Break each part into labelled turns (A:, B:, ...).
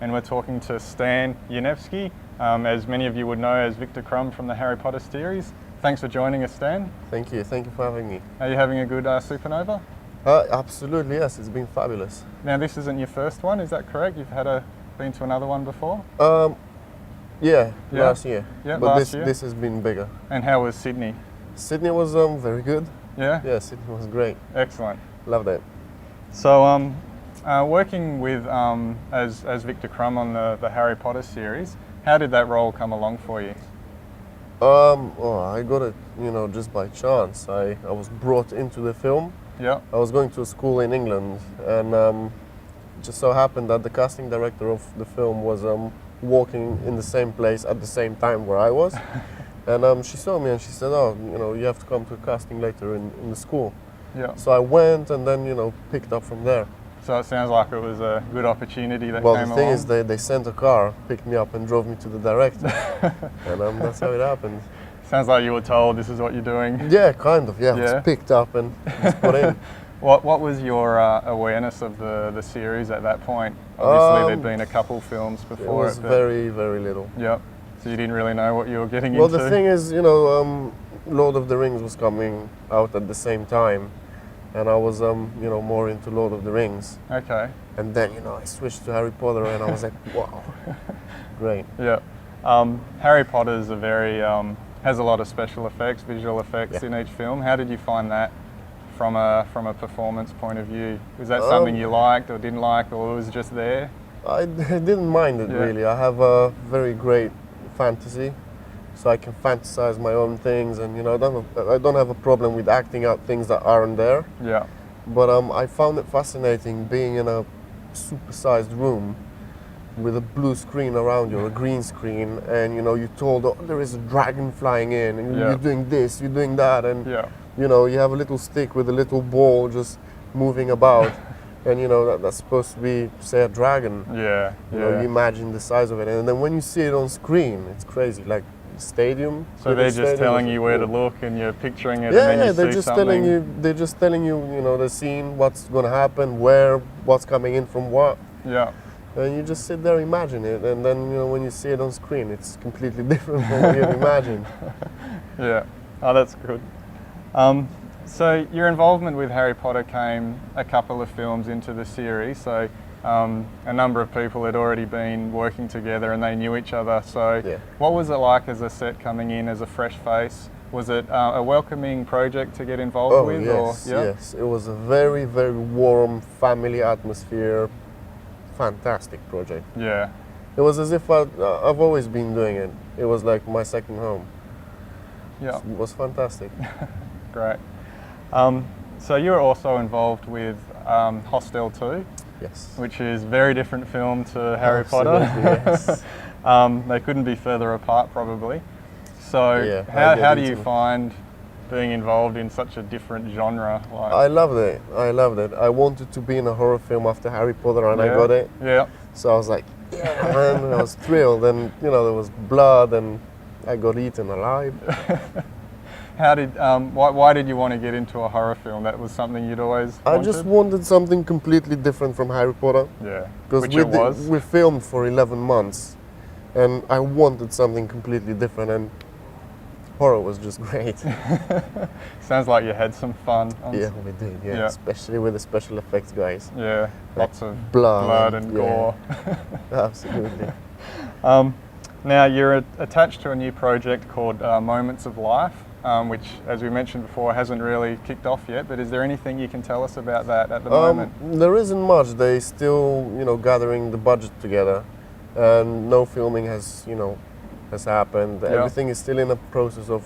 A: and we're talking to Stan Ianevski, as many of you would know as Viktor Krum from the Harry Potter series. Thanks for joining us, Stan.
B: Thank you for having me.
A: Are you having a good Supanova?
B: Absolutely, yes, it's been fabulous.
A: Now, this isn't your first one, is that correct? You've been to another one before?
B: Yeah, last year.
A: Yeah,
B: but
A: last year.
B: This has been bigger.
A: And how was Sydney?
B: Sydney was very good.
A: Yeah?
B: Yeah, Sydney was great.
A: Excellent.
B: Loved it.
A: So, working with as Viktor Krum on the Harry Potter series, how did that role come along for you?
B: Well, I got it, just by chance. I was brought into the film.
A: Yeah.
B: I was going to a school in England, and just so happened that the casting director of the film was walking in the same place at the same time where I was. And she saw me and she said, "Oh, you have to come to a casting later in the school."
A: Yeah.
B: So I went and then, picked up from there.
A: So it sounds like it was a good opportunity that
B: Well,
A: came
B: the thing
A: along.
B: is, they sent a car, picked me up and drove me to the director. And that's how it happened.
A: Sounds like you were told this is what you're doing.
B: Yeah, kind of, yeah.
A: Yeah.
B: It's picked up and it's put in.
A: What was your awareness of the series at that point? Obviously there'd been a couple films
B: It
A: before
B: was
A: but-
B: very, very little.
A: Yep. So you didn't really know what you were getting
B: Well,
A: into?
B: the thing is, Lord of the Rings was coming out at the same time. And I was, more into Lord of the Rings.
A: Okay.
B: And then, I switched to Harry Potter and I was like, wow, great.
A: Yeah. Harry Potter's has a lot of special effects, visual effects in each film. How did you find that from a performance point of view? Was that something you liked or didn't like, or it was just there?
B: I didn't mind it really. I have a very great fantasy, so I can fantasize my own things, and I don't have a problem with acting out things that aren't there.
A: Yeah.
B: But I found it fascinating being in a supersized room with a blue screen around you, or a green screen, and you're told, oh, there is a dragon flying in, and you're doing this, you're doing that, and you have a little stick with a little ball just moving about, and that's supposed to be, say, a dragon.
A: Yeah.
B: You imagine the size of it, and then when you see it on screen, it's crazy. Like stadium.
A: So they're just telling you where to look, and you're picturing it.
B: Yeah,
A: and then you
B: they're
A: see
B: just
A: something.
B: telling you. They're just telling you, the scene, what's going to happen, where, what's coming in from what.
A: Yeah.
B: And you just sit there, imagine it, and then when you see it on screen, it's completely different from what you've imagined.
A: Yeah. Oh, that's good. So your involvement with Harry Potter came a couple of films into the series. So a number of people had already been working together and they knew each other. So what was it like as a set coming in as a fresh face? Was it a welcoming project to get involved with?
B: Yes. It was a very, very warm family atmosphere. Fantastic project.
A: Yeah.
B: It was as if I've always been doing it. It was like my second home.
A: Yeah.
B: It was fantastic.
A: Great. So you're also involved with Hostel 2.
B: Yes.
A: Which is a very different film to Harry Potter.
B: Yes.
A: They couldn't be further apart, probably. So
B: Yeah,
A: how do you find being involved in such a different genre?
B: I loved it. I wanted to be in a horror film after Harry Potter, and I got it.
A: Yeah.
B: So I was like, yeah, man, I was thrilled. And there was blood, and I got eaten alive.
A: Why did you want to get into a horror film? That was something you'd always wanted?
B: I just wanted something completely different from Harry Potter.
A: Yeah.
B: Because we filmed for 11 months, and I wanted something completely different, and horror was just great.
A: Sounds like you had some fun.
B: Yeah, we did, yeah. Especially with the special effects guys.
A: Yeah, lots of
B: blood
A: and gore.
B: Absolutely.
A: Now, you're attached to a new project called Moments of Life, which, as we mentioned before, hasn't really kicked off yet, but is there anything you can tell us about that at the moment?
B: There isn't much. They still, gathering the budget together, and no filming has happened. Everything is still in a process of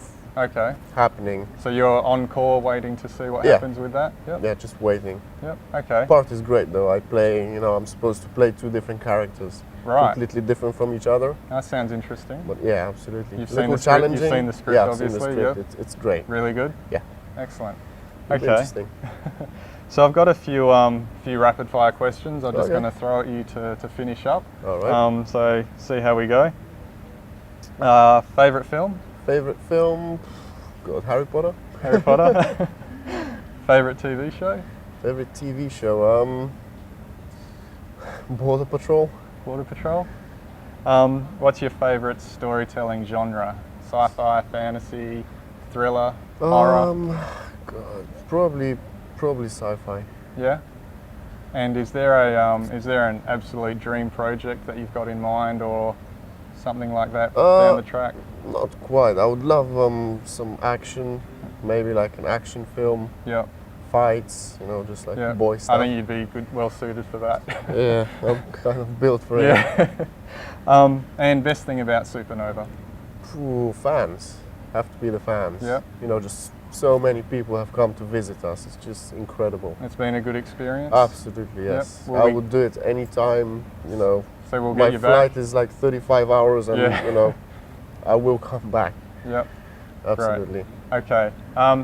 B: happening.
A: So you're on call waiting to see what happens with that? Yep.
B: Yeah, just waiting.
A: Yep, okay.
B: Part is great though. I play, I'm supposed to play two different characters.
A: Right.
B: Completely different from each other.
A: That sounds interesting.
B: But yeah, absolutely.
A: You've seen the script, obviously.
B: I've seen the script. It's great.
A: Really good?
B: Yeah.
A: Excellent.
B: Okay. Interesting.
A: So I've got a few rapid fire questions. I'm just going to throw at you to finish up.
B: All right.
A: So see how we go. Favorite film?
B: Favorite film? God, Harry Potter.
A: Harry Potter. Favorite TV show?
B: Favorite TV show? Border Patrol.
A: Border Patrol. What's your favourite storytelling genre? Sci-fi, fantasy, thriller, horror?
B: God, probably sci-fi.
A: Yeah. And is there an absolute dream project that you've got in mind, or something like that down the track?
B: Not quite. I would love some action, maybe like an action film.
A: Yeah.
B: Fights, just like boy stuff.
A: I think you'd be well suited for that.
B: Yeah, I'm kind of built for it.
A: Yeah. And best thing about Supanova?
B: Ooh, fans. Have to be the fans.
A: Yeah.
B: Just so many people have come to visit us. It's just incredible.
A: It's been a good experience?
B: Absolutely, yes.
A: Yep.
B: I would do it anytime,
A: So we'll
B: My
A: get you back?
B: flight is like 35 hours and, I will come back.
A: Yep.
B: Absolutely.
A: Great. Okay.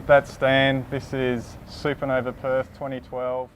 A: That's Stan. This is Supanova Perth 2012.